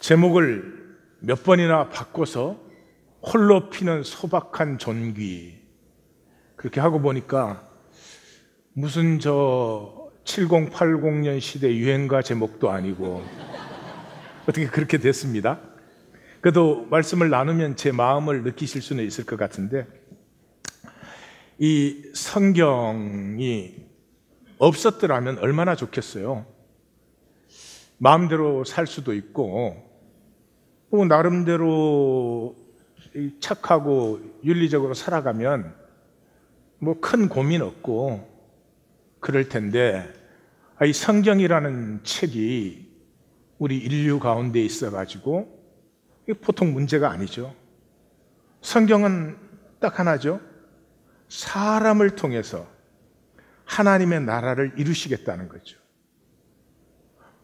제목을 몇 번이나 바꿔서 홀로 피는 소박한 존귀, 그렇게 하고 보니까 무슨 7080년 시대 유행가 제목도 아니고 어떻게 그렇게 됐습니다. 그래도 말씀을 나누면 제 마음을 느끼실 수는 있을 것 같은데, 이 성경이 없었더라면 얼마나 좋겠어요. 마음대로 살 수도 있고 나름대로 착하고 윤리적으로 살아가면 큰 고민 없고 그럴 텐데, 이 성경이라는 책이 우리 인류 가운데 있어가지고 이게 보통 문제가 아니죠. 성경은 딱 하나죠. 사람을 통해서 하나님의 나라를 이루시겠다는 거죠.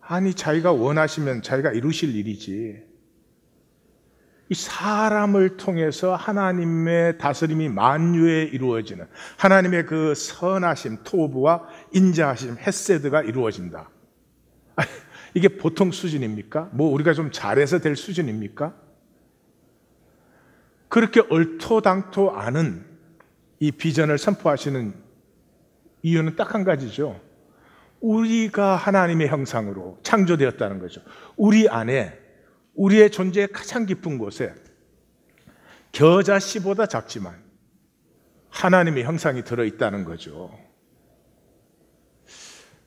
아니, 자기가 원하시면 자기가 이루실 일이지, 이 사람을 통해서 하나님의 다스림이 만유에 이루어지는 하나님의 그 선하심, 토부와 인자하심, 헤세드가 이루어진다. 이게 보통 수준입니까? 우리가 좀 잘해서 될 수준입니까? 그렇게 얼토당토 않은 이 비전을 선포하시는 이유는 딱 한 가지죠. 우리가 하나님의 형상으로 창조되었다는 거죠. 우리 안에, 우리의 존재의 가장 깊은 곳에 겨자씨보다 작지만 하나님의 형상이 들어있다는 거죠.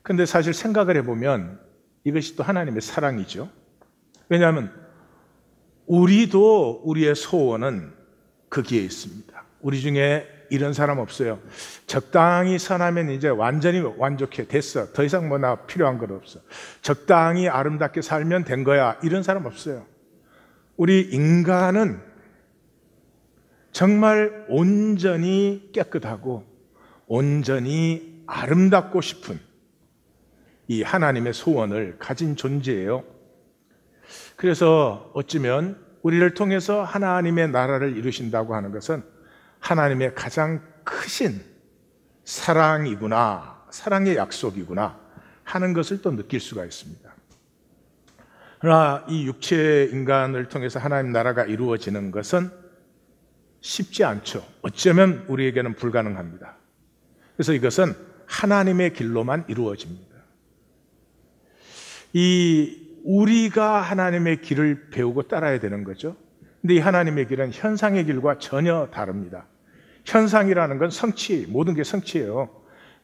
근데 사실 생각을 해보면 이것이 또 하나님의 사랑이죠. 왜냐하면 우리도 우리의 소원은 거기에 있습니다. 우리 중에 이런 사람 없어요. 적당히 선하면 이제 완전히 완벽해, 됐어, 더 이상 나 필요한 것 없어, 적당히 아름답게 살면 된 거야, 이런 사람 없어요. 우리 인간은 정말 온전히 깨끗하고 온전히 아름답고 싶은 이 하나님의 소원을 가진 존재예요. 그래서 어쩌면 우리를 통해서 하나님의 나라를 이루신다고 하는 것은 하나님의 가장 크신 사랑이구나, 사랑의 약속이구나 하는 것을 또 느낄 수가 있습니다. 그러나 이 육체 인간을 통해서 하나님 나라가 이루어지는 것은 쉽지 않죠. 어쩌면 우리에게는 불가능합니다. 그래서 이것은 하나님의 길로만 이루어집니다. 우리가 하나님의 길을 배우고 따라야 되는 거죠. 근데 이 하나님의 길은 현상의 길과 전혀 다릅니다. 현상이라는 건 성취, 모든 게 성취예요.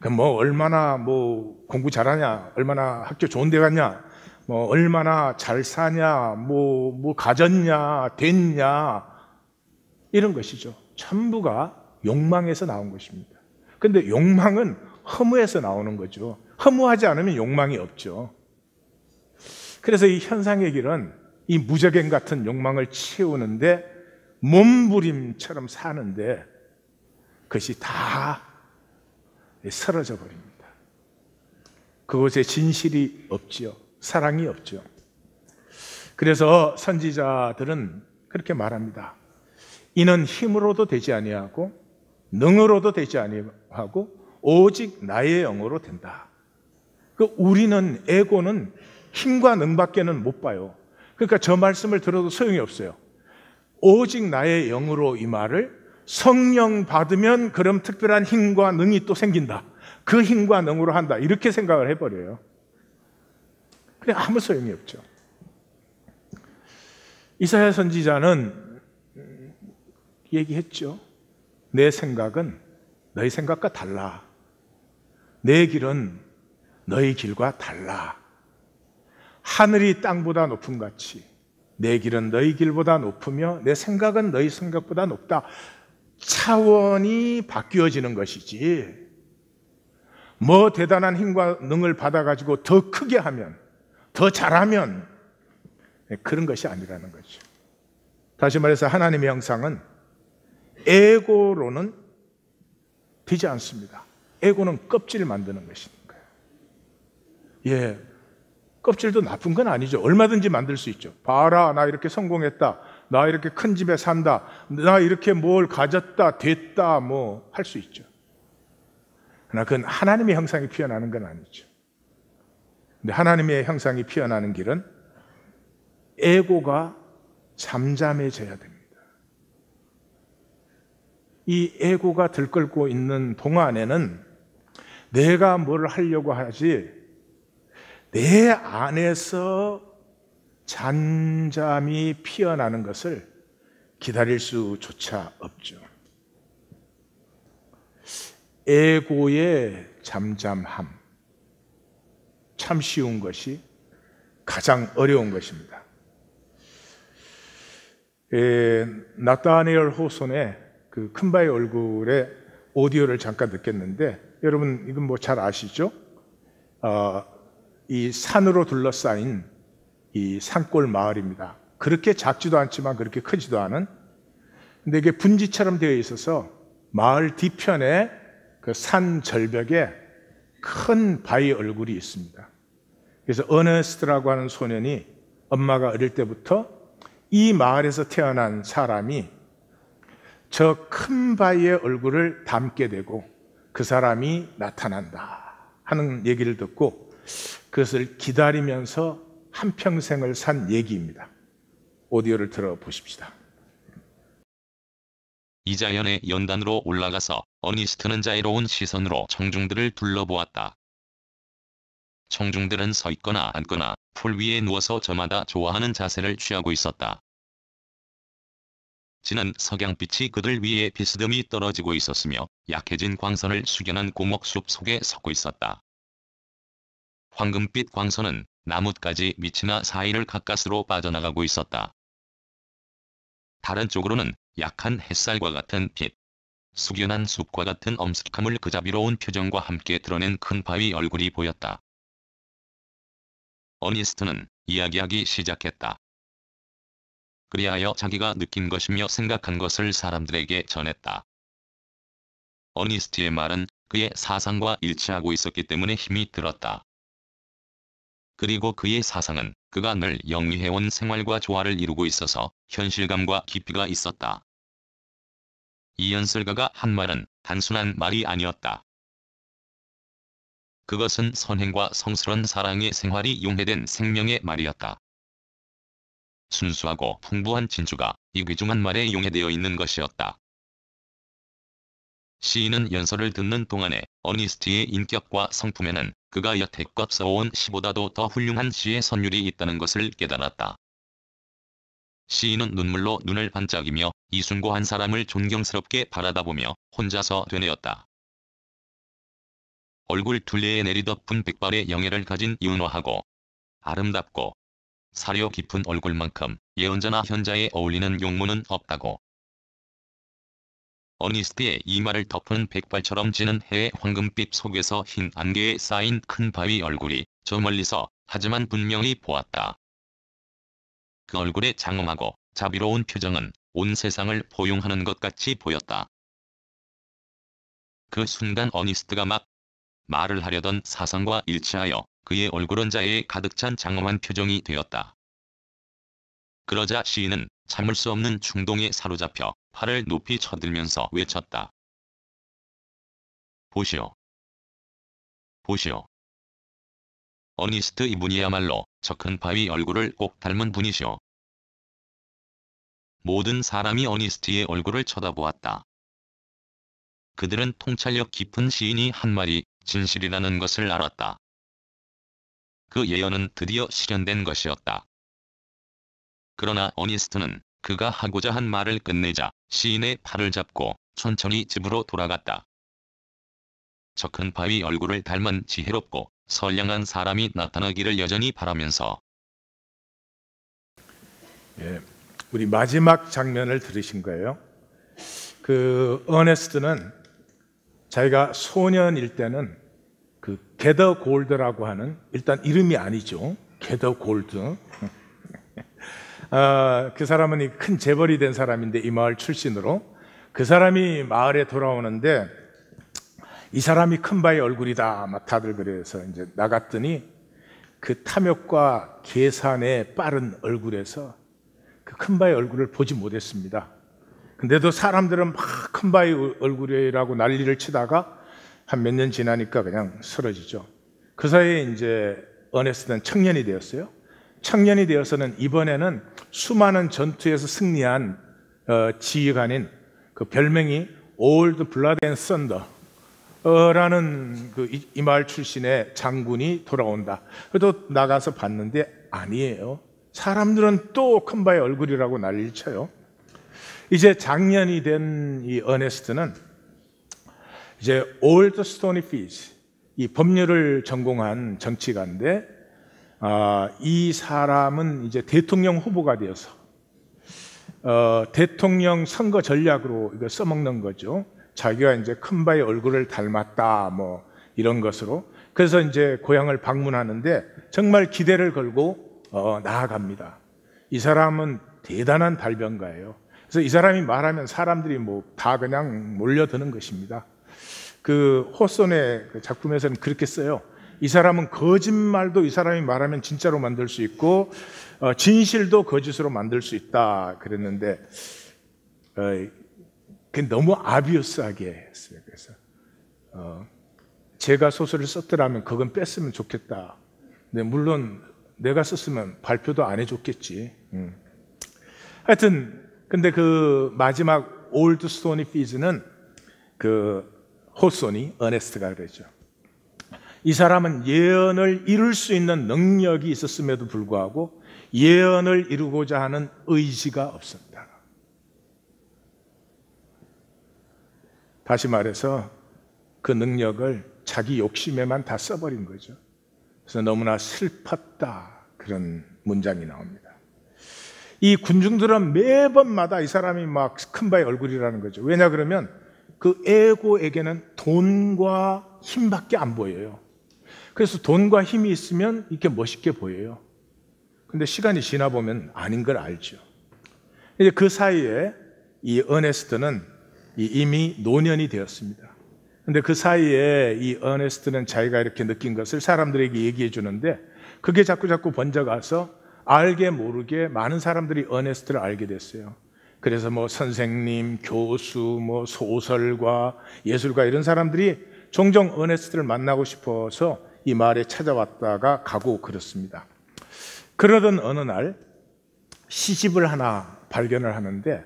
얼마나 공부 잘하냐, 얼마나 학교 좋은 데 갔냐, 얼마나 잘 사냐, 가졌냐, 됐냐, 이런 것이죠. 전부가 욕망에서 나온 것입니다. 근데 욕망은 허무에서 나오는 거죠. 허무하지 않으면 욕망이 없죠. 그래서 이 현상의 길은 이 무적행 같은 욕망을 채우는데 몸부림처럼 사는데 그것이 다 사라져 버립니다. 그곳에 진실이 없지요. 사랑이 없죠. 그래서 선지자들은 그렇게 말합니다. 이는 힘으로도 되지 아니하고 능으로도 되지 아니하고 오직 나의 영으로 된다. 우리는, 에고는 힘과 능밖에는 못 봐요. 그러니까 저 말씀을 들어도 소용이 없어요. 오직 나의 영으로, 이 말을 성령 받으면 그럼 특별한 힘과 능이 또 생긴다. 그 힘과 능으로 한다. 이렇게 생각을 해버려요. 그래, 아무 소용이 없죠. 이사야 선지자는 얘기했죠. 내 생각은 너희 생각과 달라. 내 길은 너희 길과 달라. 하늘이 땅보다 높음 같이 내 길은 너희 길보다 높으며 내 생각은 너희 생각보다 높다. 차원이 바뀌어지는 것이지, 대단한 힘과 능을 받아가지고 더 크게 하면, 더 잘하면, 그런 것이 아니라는 거죠. 다시 말해서 하나님의 형상은 에고로는 되지 않습니다. 에고는 껍질을 만드는 것이니까요. 예, 껍질도 나쁜 건 아니죠. 얼마든지 만들 수 있죠. 봐라, 나 이렇게 성공했다, 나 이렇게 큰 집에 산다, 나 이렇게 뭘 가졌다, 됐다, 할 수 있죠. 그러나 그건 하나님의 형상이 피어나는 건 아니죠. 근데 하나님의 형상이 피어나는 길은 에고가 잠잠해져야 됩니다. 이 에고가 들끓고 있는 동안에는 내가 뭘 하려고 하지 내 안에서 잠잠히 피어나는 것을 기다릴 수조차 없죠. 에고의 잠잠함, 참 쉬운 것이 가장 어려운 것입니다. 나타니엘 호손의 그 큰바의 얼굴의 오디오를 잠깐 듣겠는데, 여러분 이건 뭐 잘 아시죠? 이 산으로 둘러싸인 이 산골 마을입니다. 그렇게 작지도 않지만 그렇게 크지도 않은, 근데 이게 분지처럼 되어 있어서 마을 뒤편에 그 산 절벽에 큰 바위 얼굴이 있습니다. 그래서 어네스트라고 하는 소년이 엄마가 어릴 때부터 이 마을에서 태어난 사람이 저 큰 바위의 얼굴을 닮게 되고 그 사람이 나타난다 하는 얘기를 듣고 그것을 기다리면서 한평생을 산 얘기입니다. 오디오를 들어보십시다. 이자연의 연단으로 올라가서 어니스트는 자애로운 시선으로 청중들을 둘러보았다. 청중들은 서 있거나 앉거나 풀 위에 누워서 저마다 좋아하는 자세를 취하고 있었다. 진한 석양빛이 그들 위에 비스듬히 떨어지고 있었으며 약해진 광선을 숙연한 고목숲 속에 섞고 있었다. 황금빛 광선은 나뭇가지 밑이나 사이를 가까스로 빠져나가고 있었다. 다른 쪽으로는 약한 햇살과 같은 빛, 숙연한 숲과 같은 엄숙함을 그 자비로운 표정과 함께 드러낸 큰 바위 얼굴이 보였다. 어니스트는 이야기하기 시작했다. 그리하여 자기가 느낀 것이며 생각한 것을 사람들에게 전했다. 어니스트의 말은 그의 사상과 일치하고 있었기 때문에 힘이 들었다. 그리고 그의 사상은 그가 늘 영위해온 생활과 조화를 이루고 있어서 현실감과 깊이가 있었다. 이 연설가가 한 말은 단순한 말이 아니었다. 그것은 선행과 성스러운 사랑의 생활이 용해된 생명의 말이었다. 순수하고 풍부한 진주가 이 귀중한 말에 용해되어 있는 것이었다. 시인은 연설을 듣는 동안에 어니스트의 인격과 성품에는 그가 여태껏 써온 시보다도 더 훌륭한 시의 선율이 있다는 것을 깨달았다. 시인은 눈물로 눈을 반짝이며 이 숭고한 사람을 존경스럽게 바라다보며 혼자서 되뇌었다. 얼굴 둘레에 내리덮은 백발의 영예를 가진 윤화하고 아름답고 사려 깊은 얼굴만큼 예언자나 현자에 어울리는 용모는 없다고. 어니스트의 이 말을 덮은 백발처럼 지는 해의 황금빛 속에서 흰 안개에 쌓인 큰 바위 얼굴이 저 멀리서 하지만 분명히 보았다. 그 얼굴의 장엄하고 자비로운 표정은 온 세상을 포용하는 것 같이 보였다. 그 순간 어니스트가 막 말을 하려던 사상과 일치하여 그의 얼굴은 자애에 가득 찬 장엄한 표정이 되었다. 그러자 시인은 참을 수 없는 충동에 사로잡혀 팔을 높이 쳐들면서 외쳤다. 보시오. 보시오. 어니스트 이분이야말로 저 큰 바위 얼굴을 꼭 닮은 분이시오. 모든 사람이 어니스트의 얼굴을 쳐다보았다. 그들은 통찰력 깊은 시인이 한 말이 진실이라는 것을 알았다. 그 예언은 드디어 실현된 것이었다. 그러나 어니스트는 그가 하고자 한 말을 끝내자 시인의 팔을 잡고 천천히 집으로 돌아갔다. 저 큰 바위 얼굴을 닮은 지혜롭고 선량한 사람이 나타나기를 여전히 바라면서. 우리 마지막 장면을 들으신 거예요. 그 어네스트는 자기가 소년일 때는 그 게더 골드라고 하는, 일단 이름이 아니죠. 게더 골드. 그 사람은 큰 재벌이 된 사람인데 이 마을 출신으로 그 사람이 마을에 돌아오는데 이 사람이 큰 바위 얼굴이다 막 다들 그래서 이제 나갔더니 그 탐욕과 계산에 빠른 얼굴에서 그 큰 바위 얼굴을 보지 못했습니다. 근데도 사람들은 막 큰 바위 얼굴이라고 난리를 치다가 한 몇 년 지나니까 그냥 쓰러지죠. 그 사이에 이제 어네스트는 청년이 되었어요. 청년이 되어서는 이번에는 수많은 전투에서 승리한 지휘관인 그 별명이 Old Blood and Thunder 라는 그 이 마을 출신의 장군이 돌아온다. 그래도 나가서 봤는데 아니에요. 사람들은 또 큰바의 얼굴이라고 난리를 쳐요. 이제 장년이 된 이 어네스트는 이제 Old Stony Fields, 이 법률을 전공한 정치가인데, 이 사람은 이제 대통령 후보가 되어서 대통령 선거 전략으로 이거 써먹는 거죠. 자기가 이제 큰바의 얼굴을 닮았다, 뭐 이런 것으로. 그래서 이제 고향을 방문하는데 정말 기대를 걸고 나아갑니다. 이 사람은 대단한 달변가예요. 그래서 이 사람이 말하면 사람들이 뭐 다 그냥 몰려드는 것입니다. 그 호손의 그 작품에서는 그렇게 써요. 이 사람은 거짓말도 이 사람이 말하면 진짜로 만들 수 있고 진실도 거짓으로 만들 수 있다 그랬는데 그게 너무 아비어스하게 했어요. 그래서 제가 소설을 썼더라면 그건 뺐으면 좋겠다. 근데 물론 내가 썼으면 발표도 안 해줬겠지. 하여튼 근데 그 마지막 올드 스토니 피즈는 그 호손이 어네스트가 그러죠. 이 사람은 예언을 이룰 수 있는 능력이 있었음에도 불구하고 예언을 이루고자 하는 의지가 없었다. 다시 말해서 그 능력을 자기 욕심에만 다 써버린 거죠. 그래서 너무나 슬펐다, 그런 문장이 나옵니다. 이 군중들은 매번마다 이 사람이 막 큰바의 얼굴이라는 거죠. 왜냐 그러면 그 에고에게는 돈과 힘밖에 안 보여요. 그래서 돈과 힘이 있으면 이렇게 멋있게 보여요. 근데 시간이 지나 보면 아닌 걸 알죠. 이제 그 사이에 이 어네스트는 이미 노년이 되었습니다. 근데 그 사이에 이 어네스트는 자기가 이렇게 느낀 것을 사람들에게 얘기해 주는데 그게 자꾸 번져가서 알게 모르게 많은 사람들이 어네스트를 알게 됐어요. 그래서 뭐 선생님, 교수, 뭐 소설가, 예술가 이런 사람들이 종종 어네스트를 만나고 싶어서 이 마을에 찾아왔다가 가고 그렇습니다. 그러던 어느 날 시집을 하나 발견을 하는데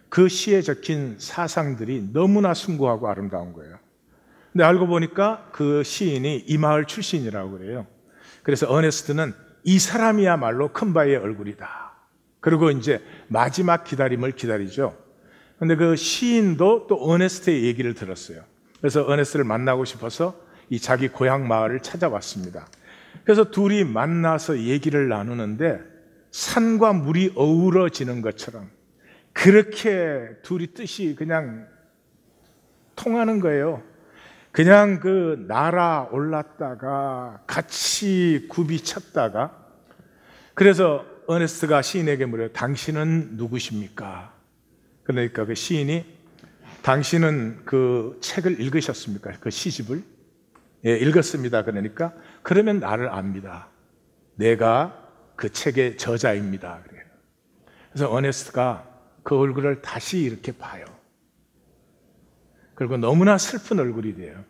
그 시에 적힌 사상들이 너무나 숭고하고 아름다운 거예요. 근데 알고 보니까 그 시인이 이 마을 출신이라고 그래요. 그래서 어네스트는 이 사람이야말로 큰바의 얼굴이다. 그리고 이제 마지막 기다림을 기다리죠. 근데 그 시인도 또 어네스트의 얘기를 들었어요. 그래서 어네스트를 만나고 싶어서 이 자기 고향 마을을 찾아왔습니다. 그래서 둘이 만나서 얘기를 나누는데 산과 물이 어우러지는 것처럼 그렇게 둘이 뜻이 그냥 통하는 거예요. 그냥 그 날아 올랐다가 같이 굽이 쳤다가. 그래서 어네스트가 시인에게 물어요. 당신은 누구십니까? 그러니까 그 시인이 당신은 그 책을 읽으셨습니까? 그 시집을? 예, 읽었습니다. 그러니까 그러면 나를 압니다. 내가 그 책의 저자입니다. 그래요. 그래서 어네스트가 그 얼굴을 다시 이렇게 봐요. 그리고 너무나 슬픈 얼굴이 돼요.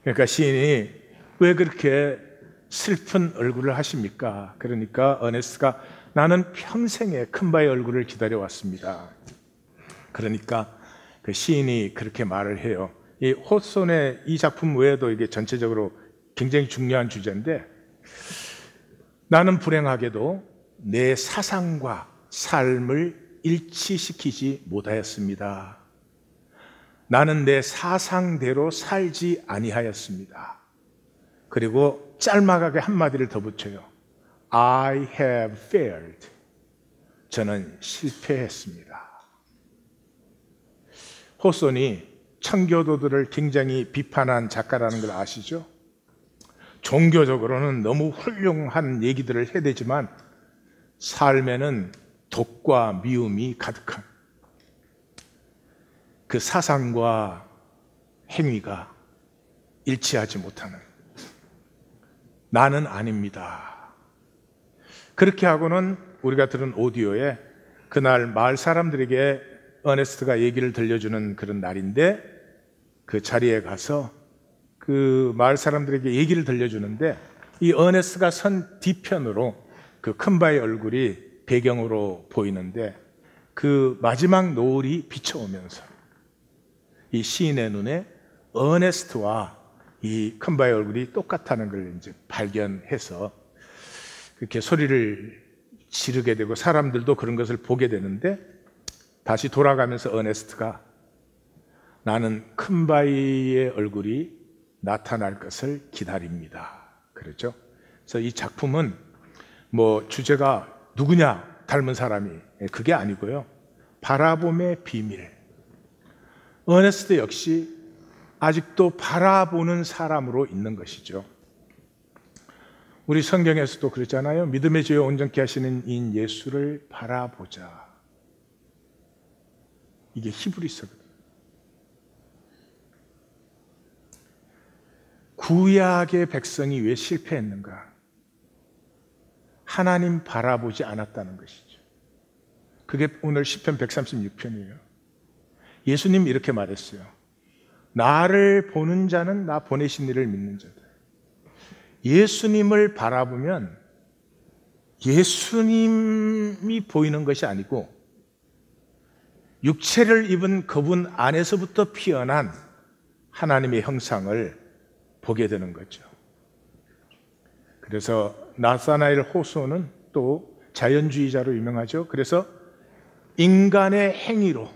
그러니까 시인이 왜 그렇게 슬픈 얼굴을 하십니까? 그러니까 어네스트가 나는 평생에 큰바의 얼굴을 기다려왔습니다. 그러니까 그 시인이 그렇게 말을 해요. 이 호손의 이 작품 외에도 이게 전체적으로 굉장히 중요한 주제인데 나는 불행하게도 내 사상과 삶을 일치시키지 못하였습니다. 나는 내 사상대로 살지 아니하였습니다. 그리고 짤막하게 한마디를 더 붙여요. I have failed. 저는 실패했습니다. 호손이 청교도들을 굉장히 비판한 작가라는 걸 아시죠? 종교적으로는 너무 훌륭한 얘기들을 해대지만 삶에는 독과 미움이 가득한 그 사상과 행위가 일치하지 못하는 나는 아닙니다. 그렇게 하고는 우리가 들은 오디오에 그날 마을 사람들에게 어네스트가 얘기를 들려주는 그런 날인데 그 자리에 가서 그 마을 사람들에게 얘기를 들려주는데 이 어네스트가 선 뒤편으로 그 큰바의 얼굴이 배경으로 보이는데 그 마지막 노을이 비춰오면서 이 시인의 눈에 어네스트와 이 큰바의 얼굴이 똑같다는 걸 이제 발견해서 그렇게 소리를 지르게 되고 사람들도 그런 것을 보게 되는데 다시 돌아가면서 어네스트가 나는 큰바의 얼굴이 나타날 것을 기다립니다. 그렇죠? 그래서 이 작품은 뭐 주제가 누구냐 닮은 사람이 그게 아니고요. 바라봄의 비밀. 어네스트 역시 아직도 바라보는 사람으로 있는 것이죠. 우리 성경에서도 그랬잖아요. 믿음의 지혜와 온전케 하시는 인 예수를 바라보자. 이게 히브리서거든요. 구약의 백성이 왜 실패했는가? 하나님 바라보지 않았다는 것이죠. 그게 오늘 시편 136편이에요. 예수님 이렇게 말했어요. 나를 보는 자는 나 보내신 이를 믿는 자다. 예수님을 바라보면 예수님이 보이는 것이 아니고 육체를 입은 그분 안에서부터 피어난 하나님의 형상을 보게 되는 거죠. 그래서 나사나엘 호소는 또 자연주의자로 유명하죠. 그래서 인간의 행위로,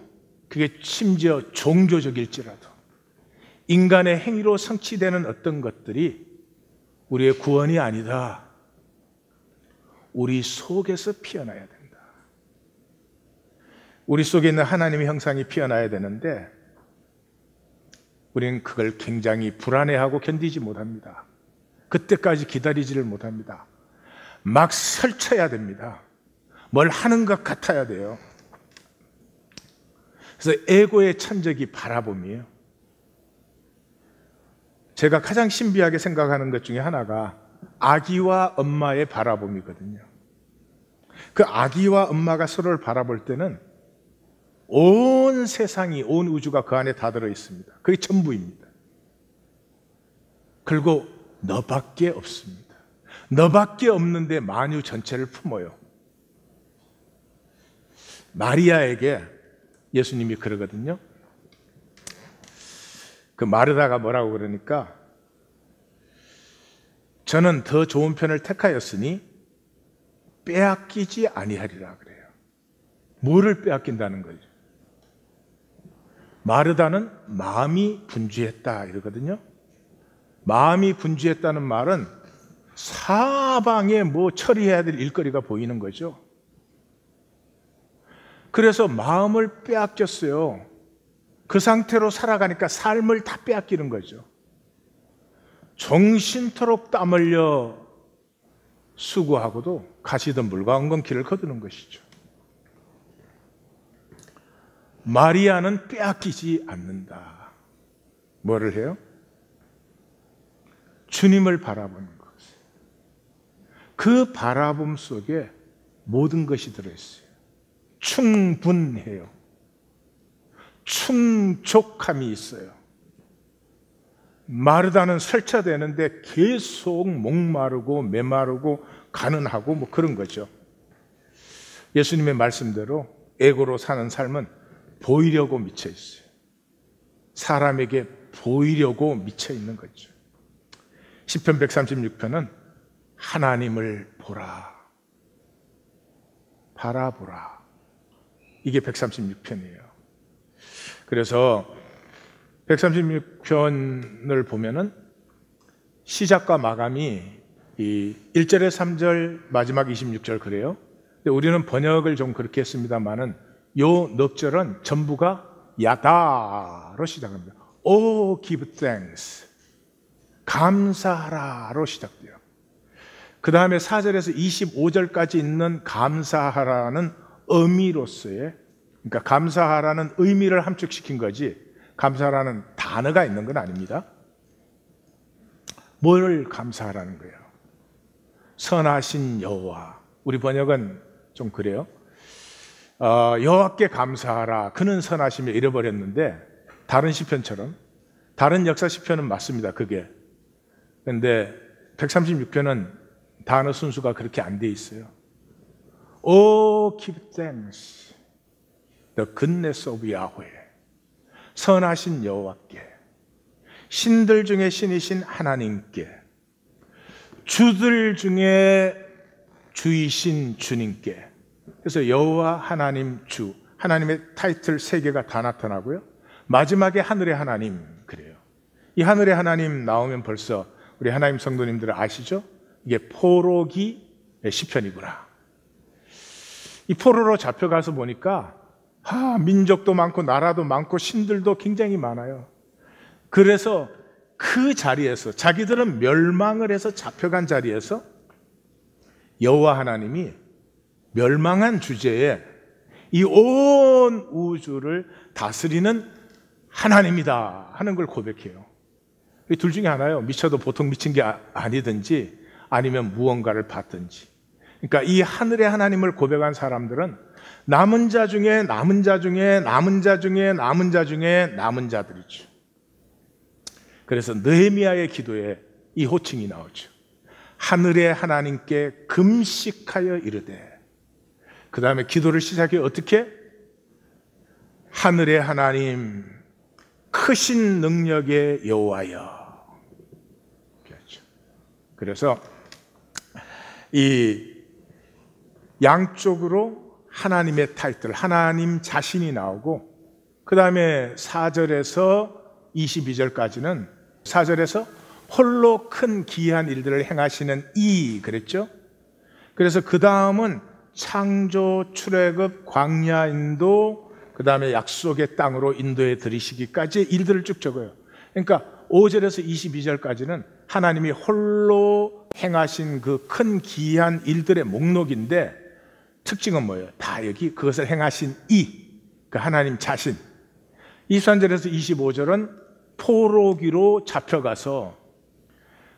그게 심지어 종교적일지라도 인간의 행위로 성취되는 어떤 것들이 우리의 구원이 아니다. 우리 속에서 피어나야 된다. 우리 속에 있는 하나님의 형상이 피어나야 되는데 우리는 그걸 굉장히 불안해하고 견디지 못합니다. 그때까지 기다리지를 못합니다. 막 설쳐야 됩니다. 뭘 하는 것 같아야 돼요. 그래서 에고의 천적이 바라봄이에요. 제가 가장 신비하게 생각하는 것 중에 하나가 아기와 엄마의 바라봄이거든요. 그 아기와 엄마가 서로를 바라볼 때는 온 세상이, 온 우주가 그 안에 다 들어 있습니다. 그게 전부입니다. 그리고 너밖에 없습니다. 너밖에 없는데 만유 전체를 품어요. 마리아에게 예수님이 그러거든요. 그 마르다가 뭐라고 그러니까 저는 더 좋은 편을 택하였으니 빼앗기지 아니하리라 그래요. 뭐를 빼앗긴다는 거죠? 마르다는 마음이 분주했다 이러거든요. 마음이 분주했다는 말은 사방에 뭐 처리해야 될 일거리가 보이는 거죠. 그래서 마음을 빼앗겼어요. 그 상태로 살아가니까 삶을 다 빼앗기는 거죠. 정신토록 땀 흘려 수고하고도 가시던 물과 엉겅퀴를 거두는 것이죠. 마리아는 빼앗기지 않는다. 뭐를 해요? 주님을 바라보는 것. 그 바라봄 속에 모든 것이 들어있어요. 충분해요. 충족함이 있어요. 마르다는 설쳐되는데 계속 목마르고 메마르고 가난하고 뭐 그런 거죠. 예수님의 말씀대로 에고로 사는 삶은 보이려고 미쳐 있어요. 사람에게 보이려고 미쳐 있는 거죠. 시편 136편은 하나님을 보라, 바라보라. 이게 136편이에요. 그래서 136편을 보면은 시작과 마감이 이 1절에 3절, 마지막 26절 그래요. 근데 우리는 번역을 좀 그렇게 했습니다만은 요 넉 절은 전부가 야다로 시작합니다. Oh, give thanks. 감사하라로 시작돼요. 그 다음에 4절에서 25절까지 있는 감사하라는 의미로서의, 그러니까 감사하라는 의미를 함축시킨 거지 감사하라는 단어가 있는 건 아닙니다. 뭘 감사하라는 거예요? 선하신 여호와. 우리 번역은 좀 그래요. 여호와께 감사하라. 그는 선하시며 잃어버렸는데 다른 시편처럼, 다른 역사 시편은 맞습니다. 그게. 그런데 136편은 단어 순수가 그렇게 안 돼 있어요. Oh, give thanks, the goodness of Yahweh. 선하신 여호와께, 신들 중에 신이신 하나님께, 주들 중에 주이신 주님께. 그래서 여호와, 하나님, 주, 하나님의 타이틀 3개가 다 나타나고요. 마지막에 하늘의 하나님, 그래요. 이 하늘의 하나님 나오면 벌써 우리 하나님 성도님들 아시죠? 이게 포로기 시편이구나. 이 포로로 잡혀가서 보니까 민족도 많고 나라도 많고 신들도 굉장히 많아요. 그래서 그 자리에서, 자기들은 멸망을 해서 잡혀간 자리에서 여호와 하나님이 멸망한 주제에 이 온 우주를 다스리는 하나님이다 하는 걸 고백해요. 이 둘 중에 하나요. 미쳐도 보통 미친 게 아니든지 아니면 무언가를 받든지. 그러니까 이 하늘의 하나님을 고백한 사람들은 남은 자 중에 남은 자 중에 남은 자 중에 남은 자 중에 남은 자들이죠. 그래서 느헤미야의 기도에 이 호칭이 나오죠. 하늘의 하나님께 금식하여 이르되. 그 다음에 기도를 시작해 어떻게? 하늘의 하나님, 크신 능력의 여호와여. 그래서 이 양쪽으로 하나님의 타이틀, 하나님 자신이 나오고, 그 다음에 4절에서 22절까지는 4절에서 홀로 큰 기이한 일들을 행하시는 이 그랬죠. 그래서 그 다음은 창조, 출애굽, 광야 인도, 그 다음에 약속의 땅으로 인도해 들이시기까지의 일들을 쭉 적어요. 그러니까 5절에서 22절까지는 하나님이 홀로 행하신 그 큰 기이한 일들의 목록인데, 특징은 뭐예요? 다 여기 그것을 행하신 그 하나님 자신. 23절에서 25절은 포로기로 잡혀가서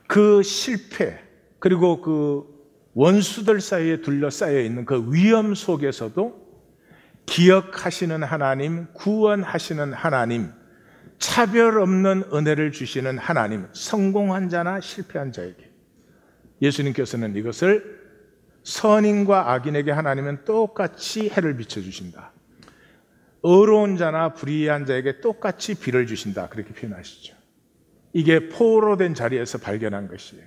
그 실패, 그리고 그 원수들 사이에 둘러싸여 있는 그 위험 속에서도 기억하시는 하나님, 구원하시는 하나님, 차별 없는 은혜를 주시는 하나님, 성공한 자나 실패한 자에게. 예수님께서는 이것을 선인과 악인에게 하나님은 똑같이 해를 비춰주신다. 의로운 자나 불의한 자에게 똑같이 비를 주신다. 그렇게 표현하시죠. 이게 포로된 자리에서 발견한 것이에요.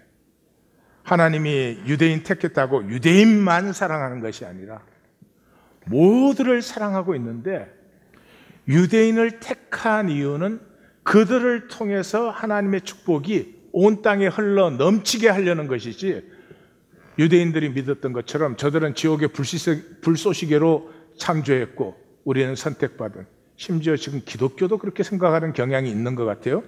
하나님이 유대인 택했다고 유대인만 사랑하는 것이 아니라 모두를 사랑하고 있는데, 유대인을 택한 이유는 그들을 통해서 하나님의 축복이 온 땅에 흘러 넘치게 하려는 것이지, 유대인들이 믿었던 것처럼 저들은 지옥의 불쏘시개로 창조했고 우리는 선택받은, 심지어 지금 기독교도 그렇게 생각하는 경향이 있는 것 같아요.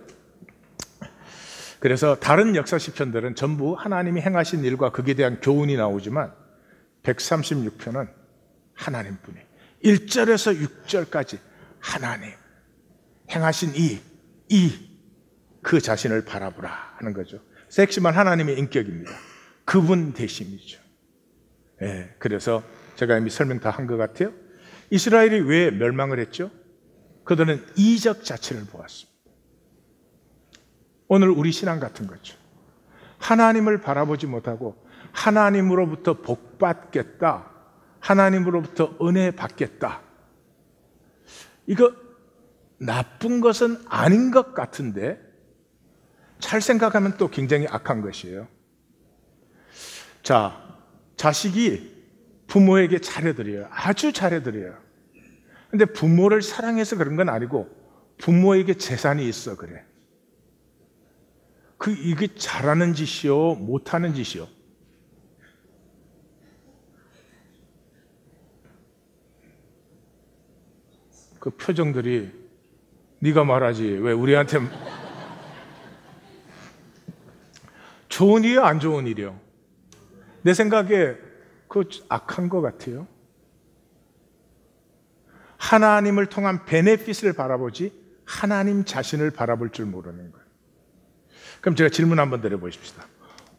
그래서 다른 역사 시편들은 전부 하나님이 행하신 일과 그에 대한 교훈이 나오지만 136편은 하나님뿐이, 1절에서 6절까지 하나님 행하신 그 자신을 바라보라 하는 거죠. 핵심은 하나님의 인격입니다. 그분 되심이죠. 그래서 제가 이미 설명 다 한 것 같아요. 이스라엘이 왜 멸망을 했죠? 그들은 이적 자체를 보았습니다. 오늘 우리 신앙 같은 거죠. 하나님을 바라보지 못하고 하나님으로부터 복 받겠다, 하나님으로부터 은혜 받겠다. 이거 나쁜 것은 아닌 것 같은데 잘 생각하면 또 굉장히 악한 것이에요. 자, 자식이 부모에게 잘해드려요. 아주 잘해드려요. 근데 부모를 사랑해서 그런 건 아니고 부모에게 재산이 있어 그래. 이게 잘하는 짓이요, 못하는 짓이요? 그 표정들이 네가 말하지 왜 우리한테. 좋은 일이요, 안 좋은 일이요? 내 생각에 그 악한 것 같아요. 하나님을 통한 베네핏을 바라보지 하나님 자신을 바라볼 줄 모르는 거예요. 그럼 제가 질문 한번 드려보십시다.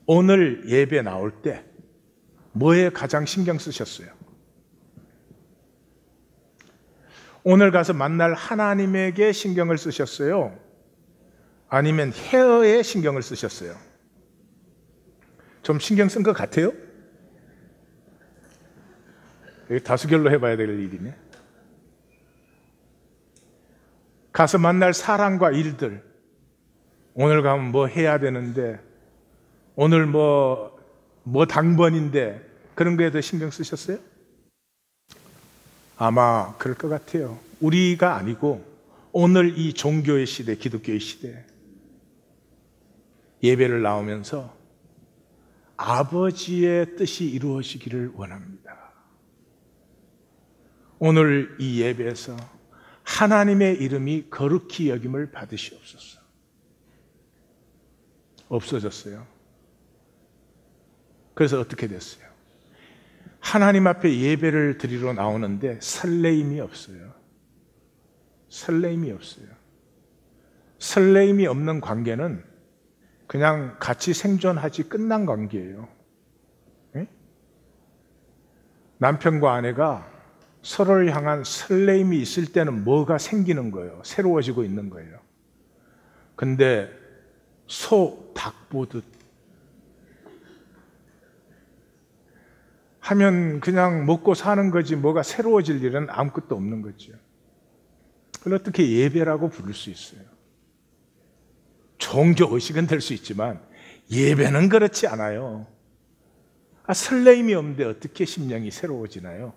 오늘 예배 나올 때 뭐에 가장 신경 쓰셨어요? 오늘 가서 만날 하나님에게 신경을 쓰셨어요? 아니면 헤어에 신경을 쓰셨어요? 좀 신경 쓴 것 같아요? 다수결로 해봐야 될 일이네. 가서 만날 사람과 일들, 오늘 가면 뭐 해야 되는데, 오늘 뭐 당번인데, 그런 거에 더 신경 쓰셨어요? 아마 그럴 것 같아요. 우리가 아니고 오늘 이 종교의 시대, 기독교의 시대, 예배를 나오면서 아버지의 뜻이 이루어지기를 원합니다. 오늘 이 예배에서 하나님의 이름이 거룩히 여김을 받으시옵소서. 없어졌어요. 그래서 어떻게 됐어요? 하나님 앞에 예배를 드리러 나오는데 설레임이 없어요. 설레임이 없어요. 설레임이 없는 관계는 그냥 같이 생존하지 끝난 관계예요. 네? 남편과 아내가 서로를 향한 설레임이 있을 때는 뭐가 생기는 거예요. 새로워지고 있는 거예요. 근데 소, 닭 보듯 하면 그냥 먹고 사는 거지 뭐가 새로워질 일은 아무것도 없는 거죠. 그걸 어떻게 예배라고 부를 수 있어요? 종교의식은 될 수 있지만 예배는 그렇지 않아요. 설레임이 없는데 어떻게 심령이 새로워지나요?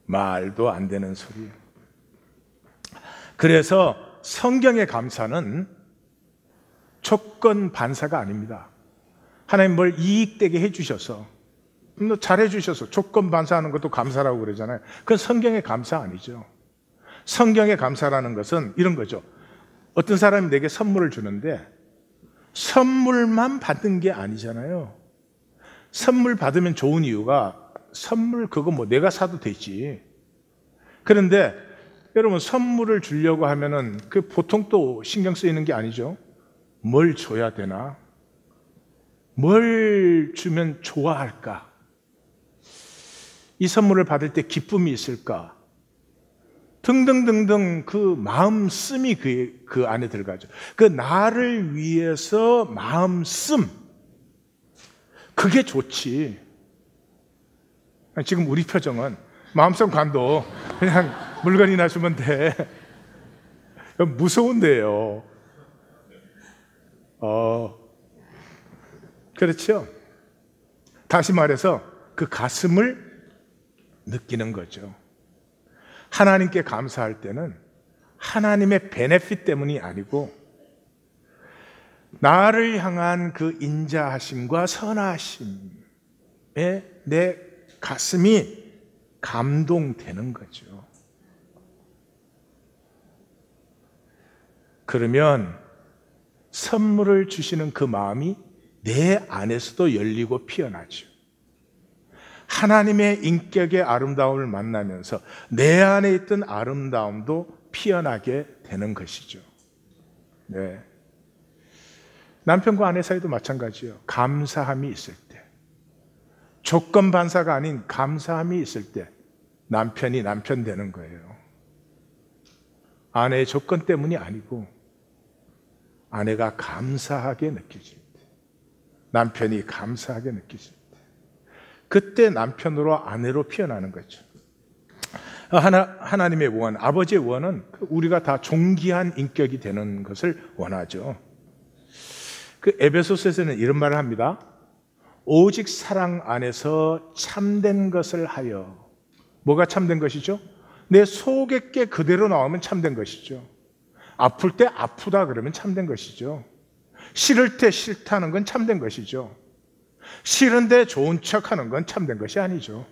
말도 안 되는 소리예요. 그래서 성경의 감사는 조건 반사가 아닙니다. 하나님 뭘 이익되게 해주셔서, 잘해주셔서 조건 반사하는 것도 감사라고 그러잖아요. 그건 성경의 감사 아니죠. 성경의 감사라는 것은 이런 거죠. 어떤 사람이 내게 선물을 주는데 선물만 받는 게 아니잖아요. 선물 받으면 좋은 이유가 선물 그거 뭐 내가 사도 되지. 그런데 여러분 선물을 주려고 하면은 그 보통 또 신경 쓰이는 게 아니죠. 뭘 줘야 되나? 뭘 주면 좋아할까? 이 선물을 받을 때 기쁨이 있을까? 등등등등 그 마음 씀이 그 안에 들어가죠. 그 나를 위해서 마음 씀. 그게 좋지. 지금 우리 표정은 마음속 관도 그냥 물건이나 주면 돼. 무서운데요. 그렇죠? 다시 말해서 그 가슴을 느끼는 거죠. 하나님께 감사할 때는 하나님의 베네핏 때문이 아니고 나를 향한 그 인자하심과 선하심에 내 가슴이 감동되는 거죠. 그러면 선물을 주시는 그 마음이 내 안에서도 열리고 피어나죠. 하나님의 인격의 아름다움을 만나면서 내 안에 있던 아름다움도 피어나게 되는 것이죠. 네. 남편과 아내 사이도 마찬가지예요. 감사함이 있을 때, 조건 반사가 아닌 감사함이 있을 때 남편이 남편 되는 거예요. 아내의 조건 때문이 아니고 아내가 감사하게 느껴질 때, 남편이 감사하게 느껴질 때, 그때 남편으로 아내로 피어나는 거죠. 하나님의 원, 아버지의 원은 우리가 다 존귀한 인격이 되는 것을 원하죠. 그 에베소서에서는 이런 말을 합니다. 오직 사랑 안에서 참된 것을 하여. 뭐가 참된 것이죠? 내 속의 게 그대로 나오면 참된 것이죠. 아플 때 아프다 그러면 참된 것이죠. 싫을 때 싫다는 건 참된 것이죠. 싫은데 좋은 척하는 건 참된 것이 아니죠.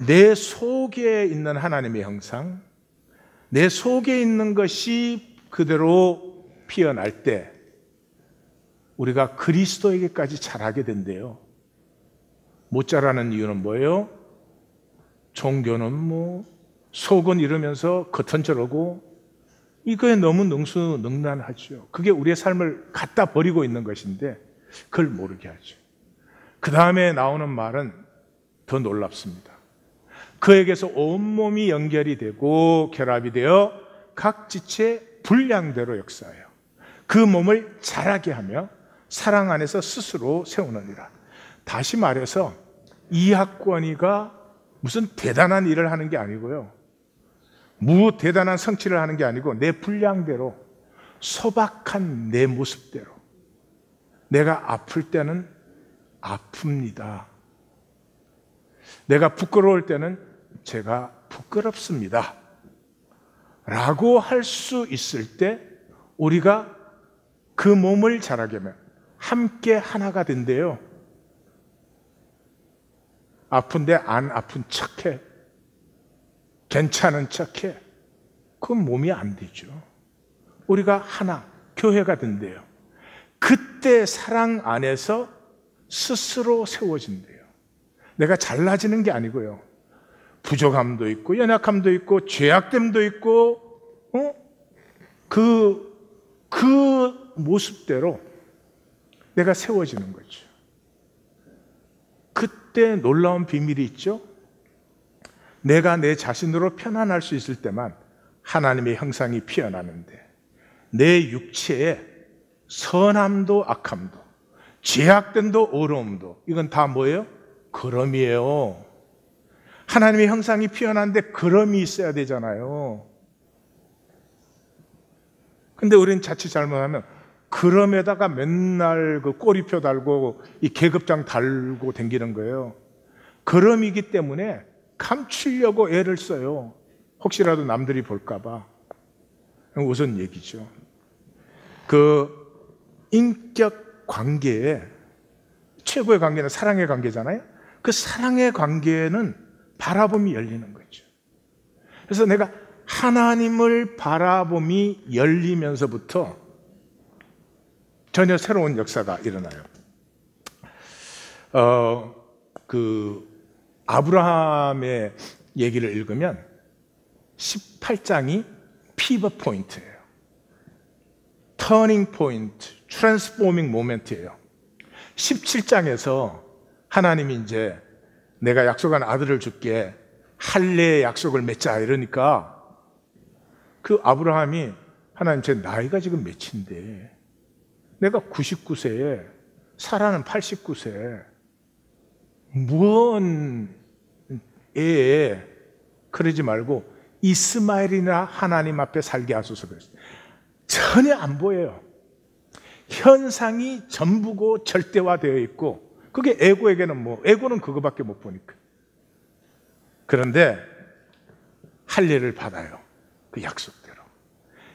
내 속에 있는 하나님의 형상, 내 속에 있는 것이 그대로 피어날 때 우리가 그리스도에게까지 자라게 된대요. 못 자라는 이유는 뭐예요? 종교는 뭐 속은 이러면서 겉은 저러고 이거에 너무 능수능란하죠. 그게 우리의 삶을 갖다 버리고 있는 것인데 그걸 모르게 하죠. 그 다음에 나오는 말은 더 놀랍습니다. 그에게서 온몸이 연결이 되고 결합이 되어 각 지체 분량대로 역사해요. 그 몸을 자라게 하며 사랑 안에서 스스로 세우느니라. 다시 말해서 이학권이가 무슨 대단한 일을 하는 게 아니고요, 대단한 성취를 하는 게 아니고 내 분량대로, 소박한 내 모습대로, 내가 아플 때는 아픕니다, 내가 부끄러울 때는 제가 부끄럽습니다 라고 할 수 있을 때 우리가 그 몸을 자라게 하면 함께 하나가 된대요. 아픈데 안 아픈 척해, 괜찮은 척해, 그건 몸이 안 되죠. 우리가 하나, 교회가 된대요. 그때 사랑 안에서 스스로 세워진대요. 내가 잘나지는 게 아니고요, 부족함도 있고 연약함도 있고 죄악됨도 있고 그 모습대로 내가 세워지는 거죠. 그때 놀라운 비밀이 있죠. 내가 내 자신으로 편안할 수 있을 때만 하나님의 형상이 피어나는데, 내 육체에 선함도 악함도 죄악됨도 어려움도, 이건 다 뭐예요? 그럼이에요. 하나님의 형상이 피어나는데 그럼이 있어야 되잖아요. 근데 우리는 자칫 잘못하면 그럼에다가 맨날 그 꼬리표 달고 이 계급장 달고 다니는 거예요. 그럼이기 때문에 감추려고 애를 써요. 혹시라도 남들이 볼까 봐. 우선 얘기죠. 그 인격 관계에 최고의 관계는 사랑의 관계잖아요. 그 사랑의 관계는 바라봄이 열리는 거죠. 그래서 내가 하나님을 바라봄이 열리면서부터 전혀 새로운 역사가 일어나요. 아브라함의 얘기를 읽으면 18장이 피벗 포인트예요. 터닝 포인트, 트랜스포밍 모멘트예요. 17장에서 하나님이 이제 내가 약속한 아들을 줄게, 할례의 약속을 맺자 이러니까 그 아브라함이, 하나님 제 나이가 지금 몇인데 내가 99세에 사라는 89세, 뭔 애에, 그러지 말고 이스마엘이나 하나님 앞에 살게 하소서 그랬어요. 전혀 안 보여요. 현상이 전부고 절대화되어 있고, 그게 에고에게는 에고는 그거밖에 못 보니까. 그런데 할례를 받아요, 그 약속대로.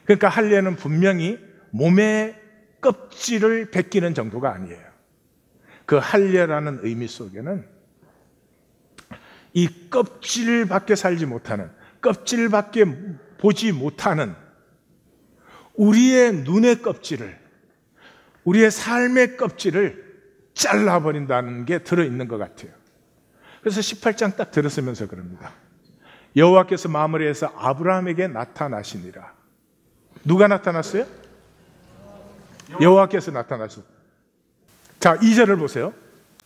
그러니까 할례는 분명히 몸의 껍질을 벗기는 정도가 아니에요. 그 할례라는 의미 속에는 이 껍질밖에 살지 못하는, 껍질밖에 보지 못하는 우리의 눈의 껍질을, 우리의 삶의 껍질을 잘라버린다는 게 들어있는 것 같아요. 그래서 18장 딱 들었으면서 그럽니다. 여호와께서 마무리해서 아브라함에게 나타나시니라. 누가 나타났어요? 여호와께서 나타나셨어요. 자, 2절을 보세요.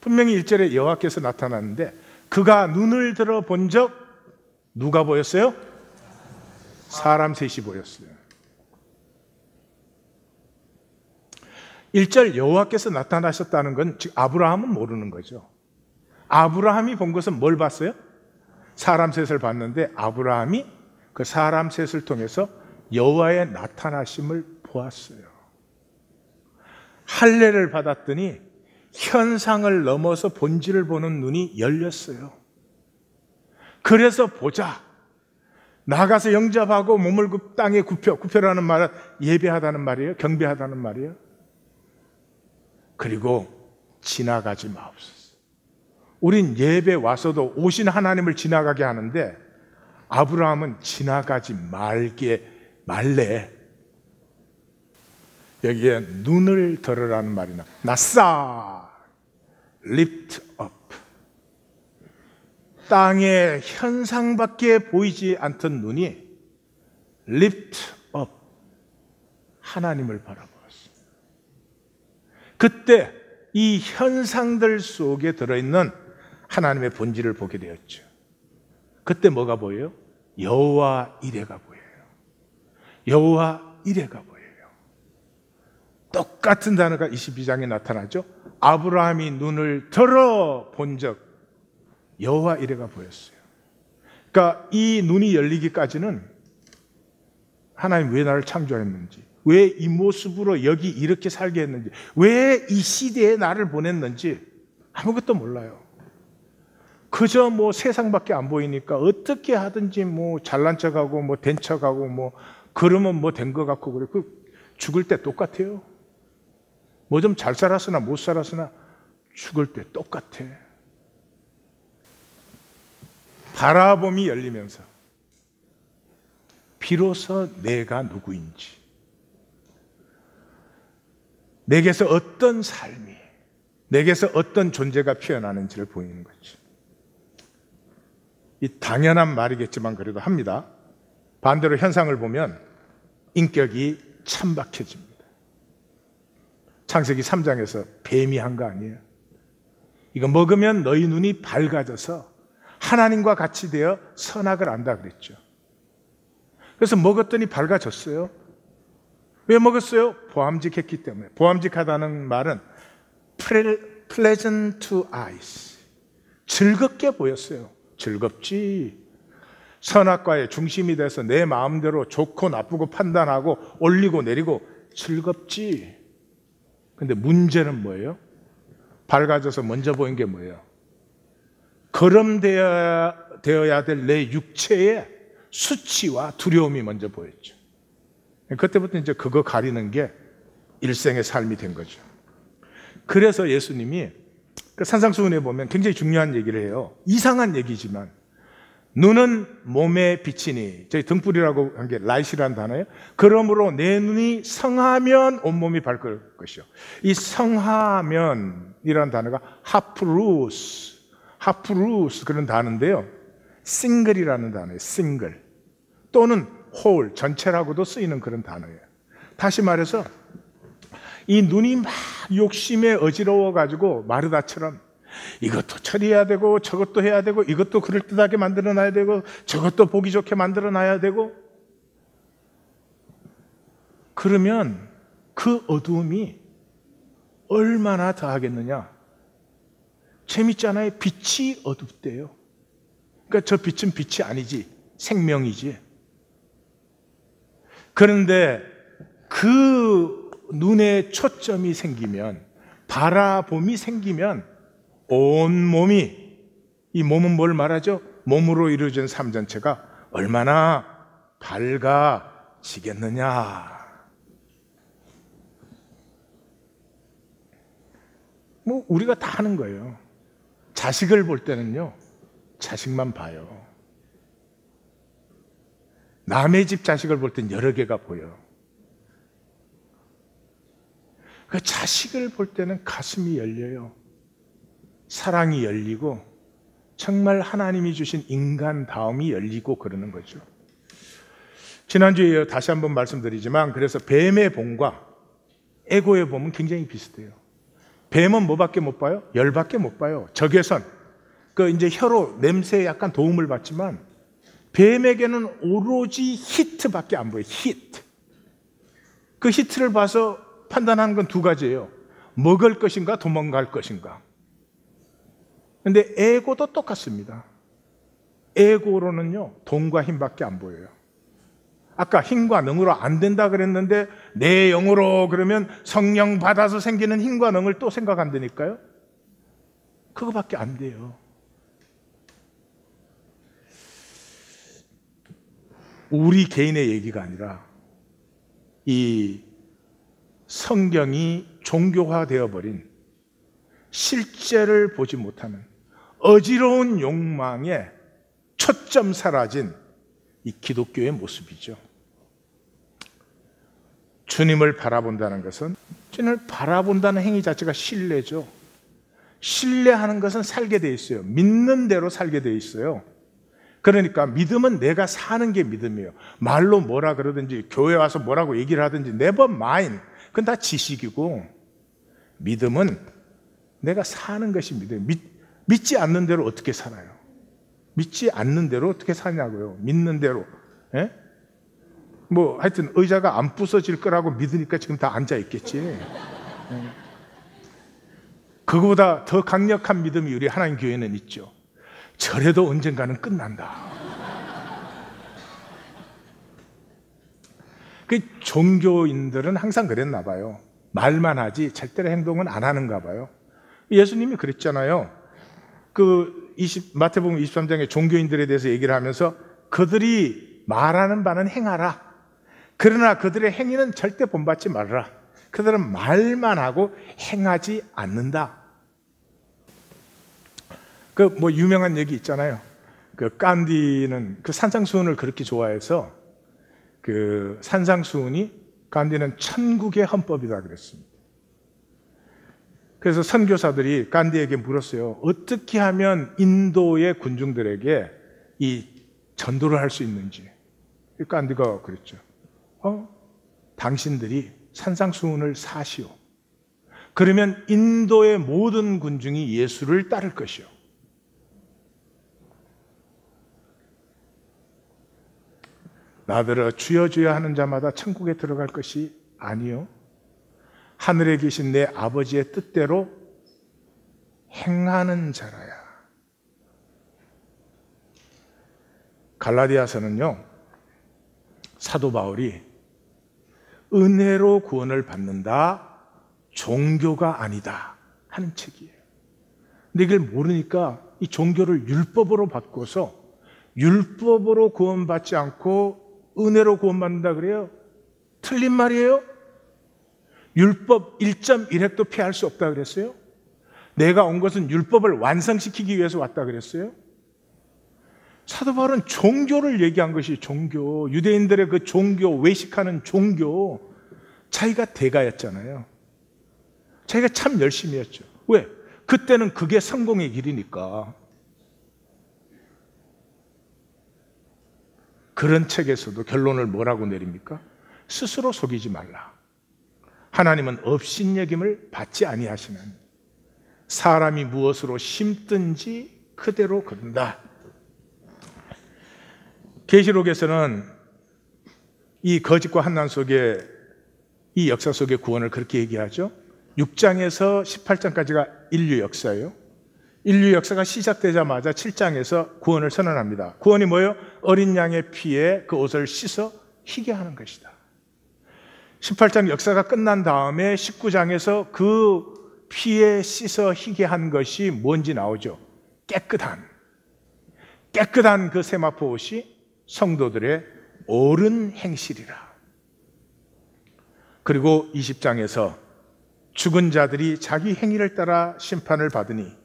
분명히 1절에 여호와께서 나타났는데, 그가 눈을 들어 본 적 누가 보였어요? 사람 셋이 보였어요. 1절 여호와께서 나타나셨다는 건 즉 아브라함은 모르는 거죠. 아브라함이 본 것은 뭘 봤어요? 사람 셋을 봤는데 아브라함이 그 사람 셋을 통해서 여호와의 나타나심을 보았어요. 할례를 받았더니 현상을 넘어서 본질을 보는 눈이 열렸어요. 그래서 보자, 나가서 영접하고 몸을 그 땅에 구표라는 말은 예배하다는 말이에요. 경배하다는 말이에요. 그리고 지나가지 마옵소서. 우린 예배 와서도 오신 하나님을 지나가게 하는데 아브라함은 지나가지 말래. 여기에 눈을 들으라는 말이 나싸, lift up. 땅의 현상밖에 보이지 않던 눈이 lift up, 하나님을 바라보았어요. 그때 이 현상들 속에 들어있는 하나님의 본질을 보게 되었죠. 그때 뭐가 보여요? 여호와 이레가 보여요. 여호와 이레가 보여요. 똑같은 단어가 22장에 나타나죠. 아브라함이 눈을 들어 본 적 여호와 이레가 보였어요. 그러니까 이 눈이 열리기까지는 하나님 왜 나를 창조했는지, 왜 이 모습으로 여기 이렇게 살게 했는지, 왜 이 시대에 나를 보냈는지 아무것도 몰라요. 그저 뭐 세상밖에 안 보이니까 어떻게 하든지 뭐 잘난 척하고 뭐 된 척하고 뭐 그러면 뭐 된 것 같고 그래. 그 죽을 때 똑같아요. 뭐 좀 잘 살았으나 못 살았으나 죽을 때 똑같아. 바라봄이 열리면서 비로소 내가 누구인지, 내게서 어떤 삶이, 내게서 어떤 존재가 피어나는지를 보이는 거죠. 이 당연한 말이겠지만 그래도 합니다. 반대로 현상을 보면 인격이 찬박해집니다. 창세기 3장에서 뱀이 한 거 아니에요. 이거 먹으면 너희 눈이 밝아져서 하나님과 같이 되어 선악을 안다 그랬죠. 그래서 먹었더니 밝아졌어요. 왜 먹었어요? 보암직했기 때문에. 보암직하다는 말은 pleasant to eyes, 즐겁게 보였어요. 즐겁지. 선악과의 중심이 돼서 내 마음대로 좋고 나쁘고 판단하고 올리고 내리고 즐겁지. 근데 문제는 뭐예요? 밝아져서 먼저 보인 게 뭐예요? 거름되어야 될 내 육체의 수치와 두려움이 먼저 보였죠. 그때부터 이제 그거 가리는 게 일생의 삶이 된 거죠. 그래서 예수님이 그 산상수훈에 보면 굉장히 중요한 얘기를 해요. 이상한 얘기지만 눈은 몸의 빛이니, 저희 등불이라고 한 게 라이트라는 단어예요. 그러므로 내 눈이 성하면 온몸이 밝을 것이요. 이 성하면이라는 단어가 하프루스 그런 단어인데요. 싱글이라는 단어예요. 싱글 또는 홀, 전체라고도 쓰이는 그런 단어예요. 다시 말해서 이 눈이 막 욕심에 어지러워 가지고 마르다처럼 이것도 처리해야 되고 저것도 해야 되고 이것도 그럴듯하게 만들어 놔야 되고 저것도 보기 좋게 만들어 놔야 되고, 그러면 그 어두움이 얼마나 더하겠느냐. 재밌잖아요. 빛이 어둡대요. 그러니까 저 빛은 빛이 아니지, 생명이지. 그런데 그 눈에 초점이 생기면, 바라봄이 생기면 온 몸이, 이 몸은 뭘 말하죠? 몸으로 이루어진 삶 전체가 얼마나 밝아지겠느냐. 뭐 우리가 다 하는 거예요. 자식을 볼 때는요, 자식만 봐요. 남의 집 자식을 볼 땐 여러 개가 보여. 그 자식을 볼 때는 가슴이 열려요. 사랑이 열리고 정말 하나님이 주신 인간다움이 열리고 그러는 거죠. 지난주에 다시 한번 말씀드리지만, 그래서 뱀의 봄과 에고의 봄은 굉장히 비슷해요. 뱀은 뭐밖에 못 봐요? 열밖에 못 봐요. 적외선. 그 이제 혀로 냄새에 약간 도움을 받지만 뱀에게는 오로지 히트밖에 안 보여요. 히트. 그 히트를 봐서 판단하는 건 두 가지예요. 먹을 것인가 도망갈 것인가. 근데 에고도 똑같습니다. 에고로는요, 돈과 힘밖에 안 보여요. 아까 힘과 능으로 안 된다 그랬는데 내 영으로 그러면 성령 받아서 생기는 힘과 능을 또 생각한다니까요. 그거밖에 안 돼요. 우리 개인의 얘기가 아니라 이 성경이 종교화되어 버린, 실제를 보지 못하는 어지러운 욕망에 초점 사라진 이 기독교의 모습이죠. 주님을 바라본다는 것은, 주님을 바라본다는 행위 자체가 신뢰죠. 신뢰하는 것은 살게 돼 있어요. 믿는 대로 살게 돼 있어요. 그러니까 믿음은 내가 사는 게 믿음이에요. 말로 뭐라 그러든지 교회 와서 뭐라고 얘기를 하든지 never mind. 그건 다 지식이고, 믿음은 내가 사는 것이 믿음이에요. 믿지 않는 대로 어떻게 살아요? 믿지 않는 대로 어떻게 사냐고요. 믿는 대로. 예? 뭐 하여튼 의자가 안 부서질 거라고 믿으니까 지금 다 앉아 있겠지. 그거보다 더 강력한 믿음이 우리 하나님 교회는 있죠. 저래도 언젠가는 끝난다. 그 종교인들은 항상 그랬나 봐요. 말만 하지 절대로 행동은 안 하는가 봐요. 예수님이 그랬잖아요. 마태복음 23장에 종교인들에 대해서 얘기를 하면서 그들이 말하는 바는 행하라. 그러나 그들의 행위는 절대 본받지 말아라. 그들은 말만 하고 행하지 않는다. 뭐 유명한 얘기 있잖아요. 깐디는 산상수훈을 그렇게 좋아해서 산상수훈이 간디는 천국의 헌법이다 그랬습니다. 그래서 선교사들이 간디에게 물었어요. 어떻게 하면 인도의 군중들에게 이 전도를 할 수 있는지. 간디가 그랬죠. 당신들이 산상수훈을 사시오. 그러면 인도의 모든 군중이 예수를 따를 것이오. 나더러 주여 주여 하는 자마다 천국에 들어갈 것이 아니요 하늘에 계신 내 아버지의 뜻대로 행하는 자라야. 갈라디아서는요, 사도 바울이 은혜로 구원을 받는다, 종교가 아니다 하는 책이에요. 근데 이걸 모르니까 이 종교를 율법으로 바꿔서 율법으로 구원받지 않고 은혜로 구원받는다 그래요? 틀린 말이에요. 율법 1.1획도 피할 수 없다 그랬어요? 내가 온 것은 율법을 완성시키기 위해서 왔다 그랬어요? 사도 바울은 종교를 얘기한 것이 종교, 유대인들의 그 종교, 외식하는 종교, 자기가 대가였잖아요. 자기가 참 열심히 했죠. 왜? 그때는 그게 성공의 길이니까. 그런 책에서도 결론을 뭐라고 내립니까? 스스로 속이지 말라. 하나님은 업신여김을 받지 아니하시는 사람이 무엇으로 심든지 그대로 거둔다. 계시록에서는 이 거짓과 환난 속에 이 역사 속의 구원을 그렇게 얘기하죠. 6장에서 18장까지가 인류 역사예요. 인류 역사가 시작되자마자 7장에서 구원을 선언합니다. 구원이 뭐예요? 어린 양의 피에 그 옷을 씻어 희게 하는 것이다. 18장 역사가 끝난 다음에 19장에서 그 피에 씻어 희게 한 것이 뭔지 나오죠. 깨끗한 그 세마포 옷이 성도들의 옳은 행실이라. 그리고 20장에서 죽은 자들이 자기 행위를 따라 심판을 받으니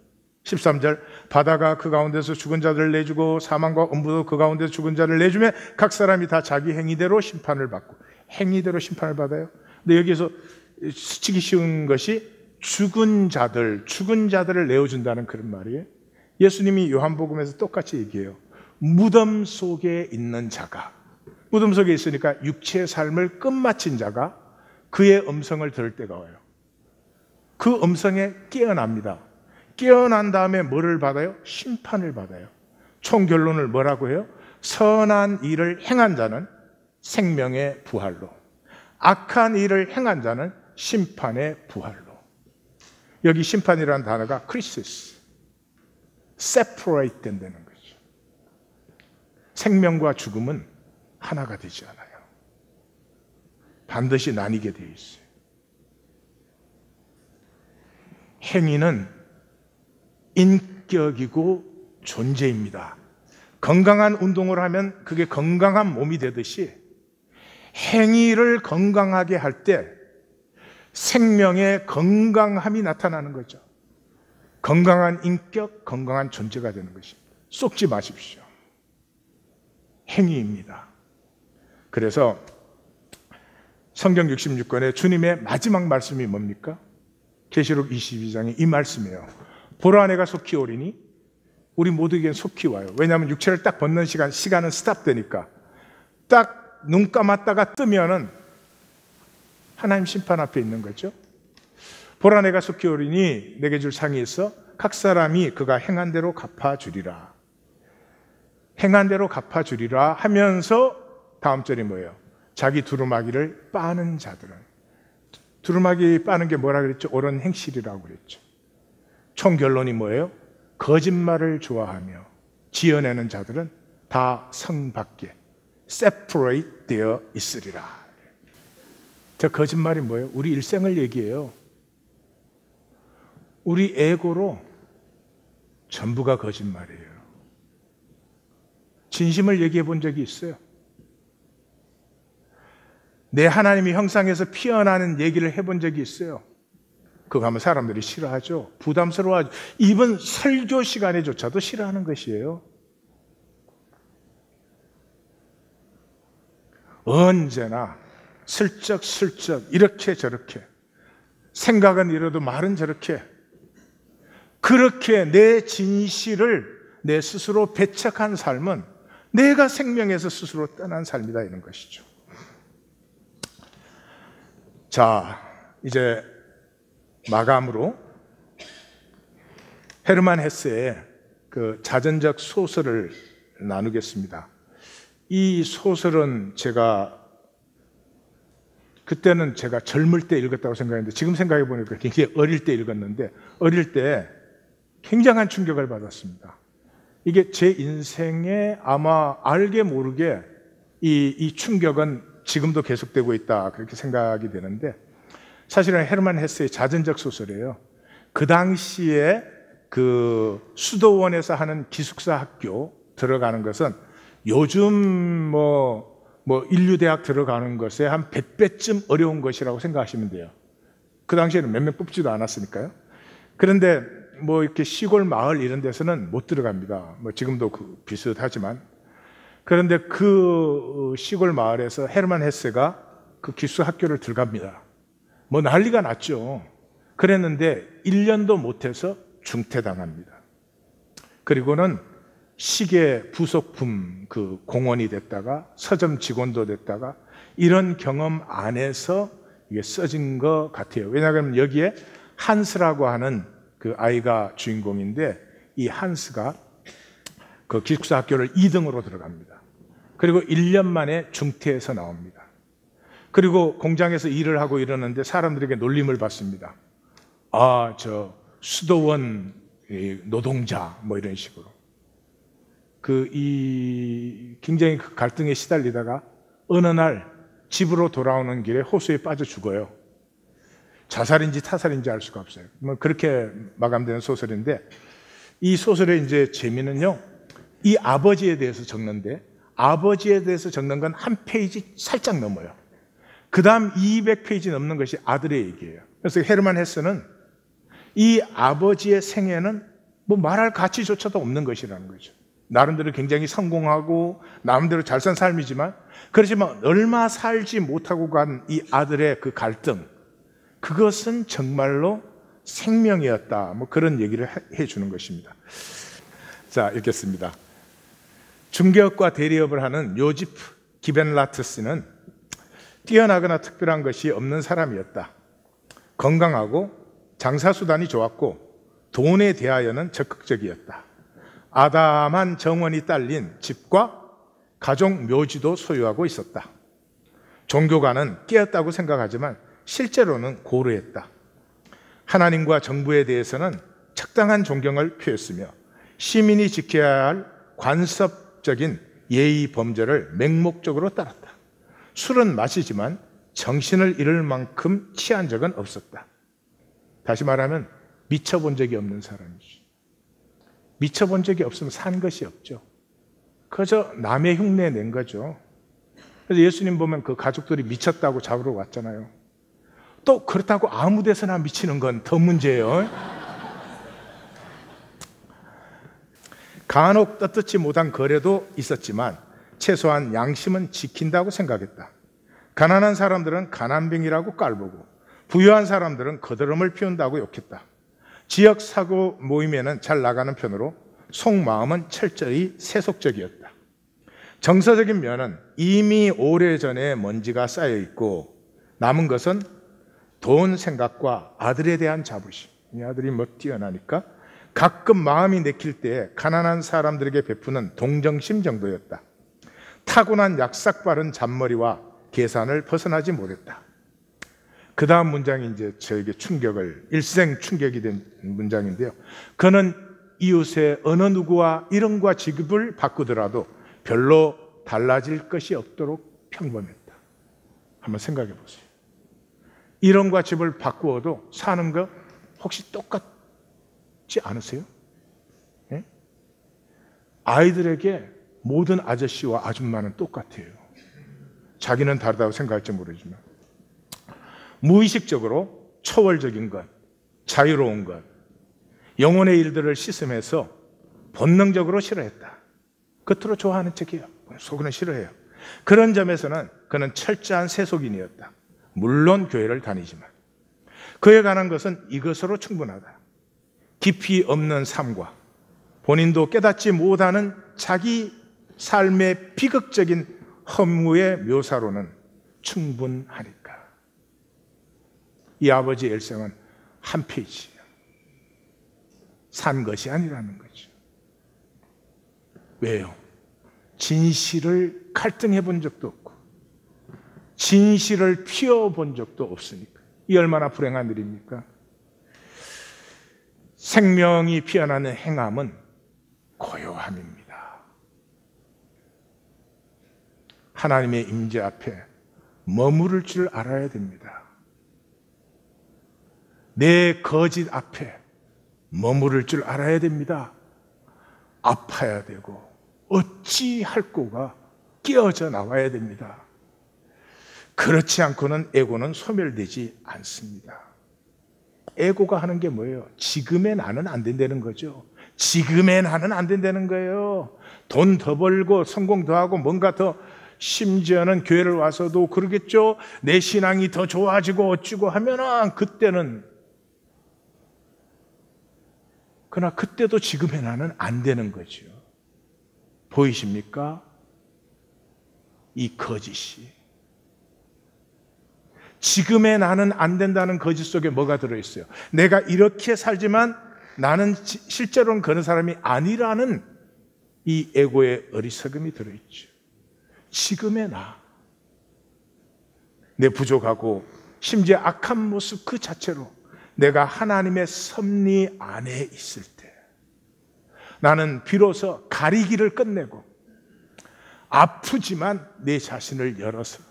13절 바다가 그 가운데서 죽은 자들을 내주고 사망과 음부도 그 가운데서 죽은 자를 내주며 각 사람이 다 자기 행위대로 심판을 받고. 행위대로 심판을 받아요. 근데 여기서 스치기 쉬운 것이 죽은 자들을 내어준다는 그런 말이에요. 예수님이 요한복음에서 똑같이 얘기해요. 무덤 속에 있는 자가, 무덤 속에 있으니까 육체의 삶을 끝마친 자가 그의 음성을 들을 때가 와요. 그 음성에 깨어납니다. 깨어난 다음에 뭐를 받아요? 심판을 받아요. 총 결론을 뭐라고 해요? 선한 일을 행한 자는 생명의 부활로, 악한 일을 행한 자는 심판의 부활로. 여기 심판이라는 단어가 크리시스, separate 된다는 거죠. 생명과 죽음은 하나가 되지 않아요. 반드시 나뉘게 되어 있어요. 행위는 인격이고 존재입니다. 건강한 운동을 하면 그게 건강한 몸이 되듯이 행위를 건강하게 할 때 생명의 건강함이 나타나는 거죠. 건강한 인격, 건강한 존재가 되는 것입니다. 속지 마십시오. 행위입니다. 그래서 성경 66권의 주님의 마지막 말씀이 뭡니까? 계시록 22장에 이 말씀이에요. 보라 내가 속히 오리니 우리 모두에게 속히 와요. 왜냐하면 육체를 딱 벗는 시간은 스탑되니까. 딱 눈 감았다가 뜨면은 하나님 심판 앞에 있는 거죠. 보라 내가 속히 오리니 내게 줄 상이 있어 각 사람이 그가 행한 대로 갚아주리라. 행한 대로 갚아주리라 하면서 다음 절이 뭐예요? 자기 두루마기를 빠는 자들은, 두루마기 빠는 게 뭐라 그랬죠? 옳은 행실이라고 그랬죠. 총 결론이 뭐예요? 거짓말을 좋아하며 지어내는 자들은 다 성 밖에 separate 되어 있으리라. 저 거짓말이 뭐예요? 우리 일생을 얘기해요. 우리 에고로 전부가 거짓말이에요. 진심을 얘기해 본 적이 있어요? 내 하나님이 형상에서 피어나는 얘기를 해본 적이 있어요? 그거 하면 사람들이 싫어하죠. 부담스러워하죠. 이번 설교 시간에조차도 싫어하는 것이에요. 언제나 슬쩍 이렇게 저렇게, 생각은 이러도 말은 저렇게, 그렇게 내 진실을 내 스스로 배척한 삶은 내가 생명에서 스스로 떠난 삶이다, 이런 것이죠. 자, 이제 마감으로 헤르만 헤세의 그 자전적 소설을 나누겠습니다. 이 소설은 그때는 제가 젊을 때 읽었다고 생각했는데, 지금 생각해 보니까 굉장히 어릴 때 읽었는데, 어릴 때 굉장한 충격을 받았습니다. 이게 제 인생에 아마 알게 모르게 이 충격은 지금도 계속되고 있다, 그렇게 생각이 되는데, 사실은 헤르만 헤세의 자전적 소설이에요. 그 당시에 그 수도원에서 하는 기숙사 학교 들어가는 것은 요즘 인류대학 들어가는 것에 한 100배쯤 어려운 것이라고 생각하시면 돼요. 그 당시에는 몇 명 뽑지도 않았으니까요. 그런데 이렇게 시골 마을 이런 데서는 못 들어갑니다. 지금도 비슷하지만. 그런데 그 시골 마을에서 헤르만 헤세가 그 기숙사 학교를 들어갑니다. 난리가 났죠. 그랬는데 1년도 못해서 중퇴당합니다. 그리고는 시계 부속품 그 공원이 됐다가 서점 직원도 됐다가, 이런 경험 안에서 이게 써진 것 같아요. 왜냐하면 여기에 한스라고 하는 그 아이가 주인공인데, 이 한스가 그 기숙사 학교를 2등으로 들어갑니다. 그리고 1년 만에 중퇴해서 나옵니다. 그리고 공장에서 일을 하고 이러는데 사람들에게 놀림을 받습니다. 저 수도원 노동자 이런 식으로. 굉장히 그 갈등에 시달리다가 어느 날 집으로 돌아오는 길에 호수에 빠져 죽어요. 자살인지 타살인지 알 수가 없어요. 그렇게 마감되는 소설인데, 이 소설의 이제 재미는요, 이 아버지에 대해서 적는데, 아버지에 대해서 적는 건 한 페이지 살짝 넘어요. 그 다음 200페이지 넘는 것이 아들의 얘기예요. 그래서 헤르만 헤세는 이 아버지의 생애는 말할 가치조차도 없는 것이라는 거죠. 나름대로 굉장히 성공하고 나름대로 잘 산 삶이지만, 그렇지만 얼마 살지 못하고 간 이 아들의 그 갈등, 그것은 정말로 생명이었다, 그런 얘기를 해주는 것입니다. 자, 읽겠습니다. 중개업과 대리업을 하는 요지프 기벤라트스는 뛰어나거나 특별한 것이 없는 사람이었다. 건강하고 장사수단이 좋았고 돈에 대하여는 적극적이었다. 아담한 정원이 딸린 집과 가족 묘지도 소유하고 있었다. 종교가는 깨었다고 생각하지만 실제로는 고루했다. 하나님과 정부에 대해서는 적당한 존경을 표했으며 시민이 지켜야 할 관습적인 예의 범죄를 맹목적으로 따랐다. 술은 마시지만 정신을 잃을 만큼 취한 적은 없었다. 다시 말하면 미쳐본 적이 없는 사람이죠. 미쳐본 적이 없으면 산 것이 없죠. 그저 남의 흉내 낸 거죠. 그래서 예수님 보면 그 가족들이 미쳤다고 잡으러 왔잖아요. 또 그렇다고 아무 데서나 미치는 건 더 문제예요. 간혹 떳떳지 못한 거래도 있었지만 최소한 양심은 지킨다고 생각했다. 가난한 사람들은 가난뱅이라고 깔보고 부유한 사람들은 거드름을 피운다고 욕했다. 지역 사고 모임에는 잘 나가는 편으로 속마음은 철저히 세속적이었다. 정서적인 면은 이미 오래전에 먼지가 쌓여 있고 남은 것은 돈 생각과 아들에 대한 자부심. 이 아들이 뛰어나니까 가끔 마음이 내킬 때 가난한 사람들에게 베푸는 동정심 정도였다. 타고난 약삭 바른 잔머리와 계산을 벗어나지 못했다. 그 다음 문장이 이제 저에게 일생 충격이 된 문장인데요. 그는 이웃의 어느 누구와 이름과 직업을 바꾸더라도 별로 달라질 것이 없도록 평범했다. 한번 생각해 보세요. 이름과 집을 바꾸어도 사는 거 혹시 똑같지 않으세요? 예? 아이들에게 모든 아저씨와 아줌마는 똑같아요. 자기는 다르다고 생각할지 모르지만 무의식적으로 초월적인 것, 자유로운 것, 영혼의 일들을 씻으면서 본능적으로 싫어했다. 겉으로 좋아하는 척이에요. 속으로는 싫어해요. 그런 점에서는 그는 철저한 세속인이었다. 물론 교회를 다니지만 그에 관한 것은 이것으로 충분하다. 깊이 없는 삶과 본인도 깨닫지 못하는 자기 삶의 비극적인 허무의 묘사로는 충분하니까. 이 아버지의 일생은 한 페이지예요. 산 것이 아니라는 거죠. 왜요? 진실을 갈등해 본 적도 없고 진실을 피워본 적도 없으니까. 이 얼마나 불행한 일입니까? 생명이 피어나는 행함은 고요함입니다. 하나님의 임재 앞에 머무를 줄 알아야 됩니다. 내 거짓 앞에 머무를 줄 알아야 됩니다. 아파야 되고 어찌할 거가 끼어져 나와야 됩니다. 그렇지 않고는 에고는 소멸되지 않습니다. 에고가 하는 게 뭐예요? 지금의 나는 안 된다는 거죠. 지금의 나는 안 된다는 거예요. 돈 더 벌고 성공 더 하고 뭔가 더, 심지어는 교회를 와서도 그러겠죠. 내 신앙이 더 좋아지고 어찌고 하면은 그때는, 그러나 그때도 지금의 나는 안 되는 거죠. 보이십니까? 이 거짓이. 지금의 나는 안 된다는 거짓 속에 뭐가 들어있어요? 내가 이렇게 살지만 나는 실제로는 그런 사람이 아니라는 이 에고의 어리석음이 들어있죠. 지금의 나, 내 부족하고 심지어 악한 모습 그 자체로 내가 하나님의 섭리 안에 있을 때 나는 비로소 가리기를 끝내고 아프지만 내 자신을 열어서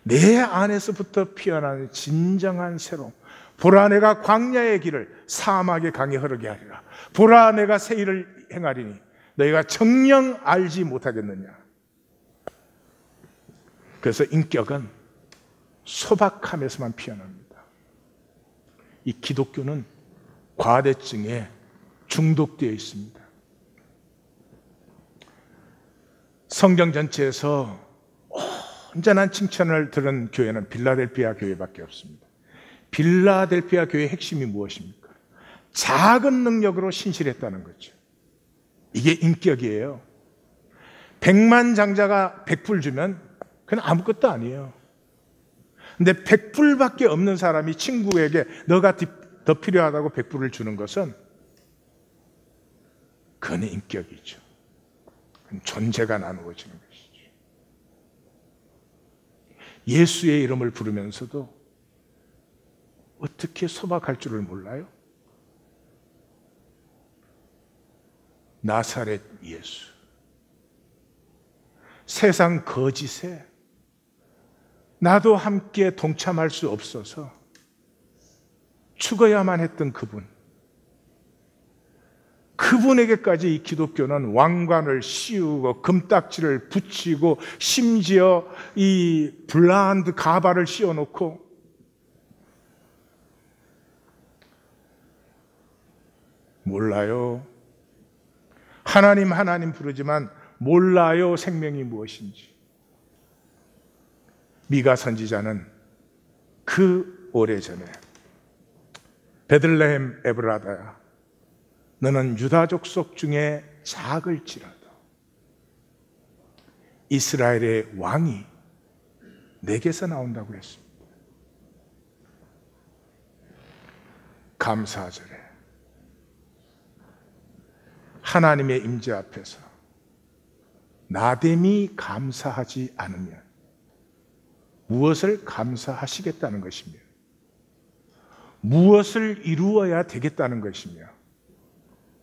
내 안에서부터 피어나는 진정한 새로움. 보라, 내가 광야의 길을 사막의 강에 흐르게 하리라. 보라, 내가 새 일을 행하리니 너희가 정녕 알지 못하겠느냐. 그래서 인격은 소박함에서만 피어납니다. 이 기독교는 과대증에 중독되어 있습니다. 성경 전체에서 온전한 칭찬을 들은 교회는 빌라델피아 교회밖에 없습니다. 빌라델피아 교회의 핵심이 무엇입니까? 작은 능력으로 신실했다는 거죠. 이게 인격이에요. 100만 장자가 100불 주면 그건 아무것도 아니에요. 근데 100불밖에 없는 사람이 친구에게 너가 더 필요하다고 100불을 주는 것은 그건 인격이죠. 그건 존재가 나누어지는 것이죠. 예수의 이름을 부르면서도 어떻게 소박할 줄을 몰라요? 나사렛 예수. 세상 거짓에 나도 함께 동참할 수 없어서 죽어야만 했던 그분. 그분에게까지 이 기독교는 왕관을 씌우고 금딱지를 붙이고 심지어 이 블란드 가발을 씌워놓고 몰라요. 하나님 하나님 부르지만 몰라요 생명이 무엇인지. 미가 선지자는 그 오래전에 베들레헴 에브라다야 너는 유다 족속 중에 작을지라도 이스라엘의 왕이 내게서 나온다고 했습니다. 감사절에 하나님의 임재 앞에서 나됨이 감사하지 않으면 무엇을 감사하시겠다는 것이며 무엇을 이루어야 되겠다는 것이며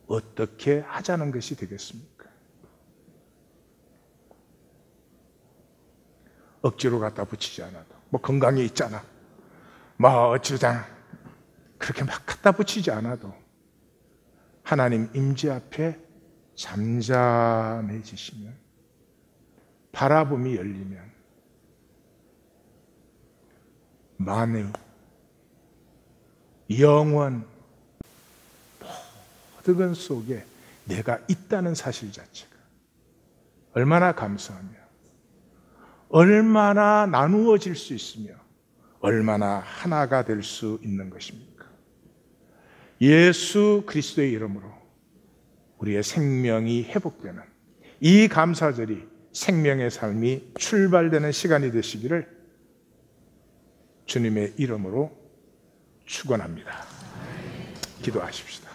어떻게 하자는 것이 되겠습니까? 억지로 갖다 붙이지 않아도 뭐 건강에 있잖아 뭐 어쩌자 그렇게 막 갖다 붙이지 않아도 하나님 임재 앞에 잠잠해지시면 바라봄이 열리면 만의 영원 모든 것 속에 내가 있다는 사실 자체가 얼마나 감사하며 얼마나 나누어질 수 있으며 얼마나 하나가 될 수 있는 것입니까? 예수 그리스도의 이름으로 우리의 생명이 회복되는 이 감사절이 생명의 삶이 출발되는 시간이 되시기를 주님의 이름으로 축원합니다. 기도하십시다.